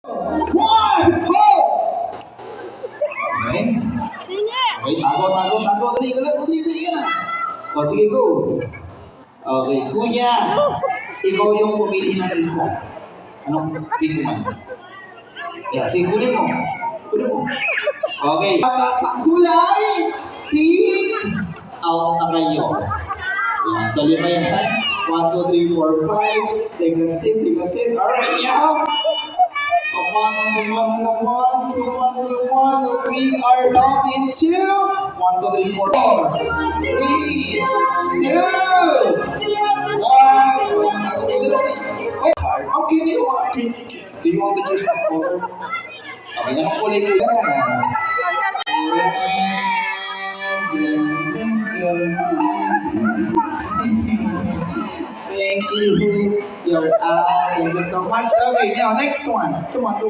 One, pause! Okay. Okay, tago. Dali ka na. O, sige, go. Okay, kuya. Ikaw yung pumili ng isa. Anong pick mo? Yeah, sige, kunin mo. Okay. At sa kulay, pink. Out na kayo. Yeah, so lima yan. 1, 2, 3, 4, 5. Take a seat. Alright, now. Come on. We are down into 1, 2, 3, 4, 3, 2, 1. Okay, do you want to choose one color? Okay, anong kulay ko yan? Thank you. You're out. Thank you so much. Okay, now next one. Come on.